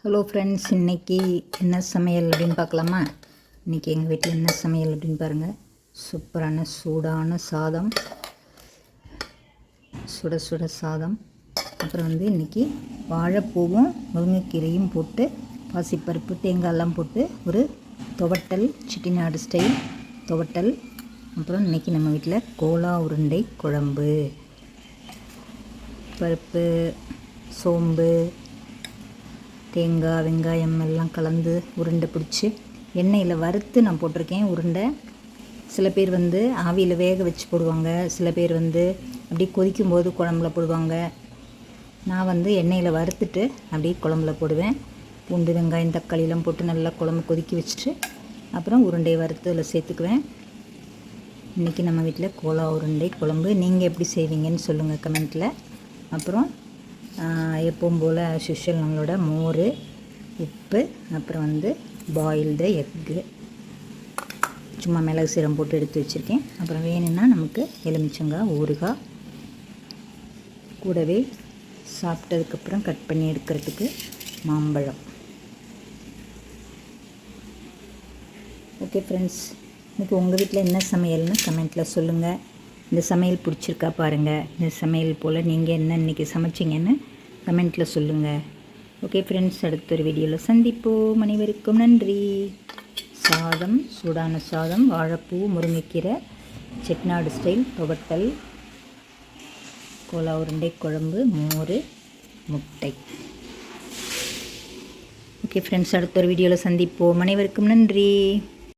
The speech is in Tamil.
ஹலோ ஃப்ரெண்ட்ஸ், இன்றைக்கி என்ன சமையல் அப்படின்னு பார்க்கலாமா? இன்றைக்கி எங்கள் வீட்டில் என்ன சமையல் அப்படின்னு பாருங்கள். சூப்பரான சூடான சாதம், சுட சுட சாதம். அப்புறம் இன்றைக்கி வாழைப்பூவும் முருங்கைக்கீரையும் போட்டு பாசிப்பருப்பு தேங்காயெல்லாம் போட்டு ஒரு துவட்டல், செட்டிநாடு ஸ்டைல் துவட்டல். அப்புறம் இன்றைக்கி நம்ம வீட்டில் கோலா உருண்டை குழம்பு, பருப்பு, சோம்பு, தேங்காய், வெங்காயம் எல்லாம் கலந்து உருண்டை பிடிச்சி எண்ணெயில் வறுத்து நான் போட்டிருக்கேன் உருண்டை. சில பேர் ஆவியில் வேக வச்சு போடுவாங்க, சில பேர் அப்படியே கொதிக்கும்போது குழம்புல போடுவாங்க. நான் எண்ணெயில் வறுத்துட்டு அப்படியே குழம்புல போடுவேன். பூண்டு, வெங்காயம், தக்காளியெல்லாம் போட்டு நல்லா குழம்பு கொதிக்க வச்சுட்டு அப்புறம் உருண்டையை வறுத்து அதில் சேர்த்துக்குவேன். இன்றைக்கி நம்ம வீட்டில் கோலா உருண்டை குழம்பு. நீங்கள் எப்படி செய்வீங்கன்னு சொல்லுங்கள் கமெண்ட்டில். அப்புறம் எப்பவும் போல் யூஷுவல் நம்மளோட மோர், உப்பு, அப்புறம் பாயில்டு எக்கு, சும்மா மிளகு சீரகம் போட்டு எடுத்து வச்சுருக்கேன். அப்புறம் வேணும்னா நமக்கு எலுமிச்சங்காய், ஊறுகாய், கூடவே சாப்பிட்டதுக்கப்புறம் கட் பண்ணி எடுக்கிறதுக்கு மாம்பழம். ஓகே ஃப்ரெண்ட்ஸ், இன்றைக்கி உங்கள் வீட்டில் என்ன சமையல்னு கமெண்ட்டில் சொல்லுங்கள். இந்த சமையல் பிடிச்சிருக்கா பாருங்கள். இந்த சமையல் போல் நீங்கள் என்ன இன்றைக்கி சமைச்சிங்கன்னு கமெண்ட்டில் சொல்லுங்கள். ஓகே ஃப்ரெண்ட்ஸ், அடுத்த ஒரு வீடியோவில் சந்திப்போம். அனைவருக்கும் நன்றி. சாதம், சூடான சாதம், வாழைப்பூ, முருங்கைக்கீரை, செட்டிநாடு ஸ்டைல் துவட்டல், கோலா உருண்டை குழம்பு, மோர், முட்டை. ஓகே ஃப்ரெண்ட்ஸ், அடுத்த ஒரு வீடியோவில் சந்திப்போம். அனைவருக்கும் நன்றி.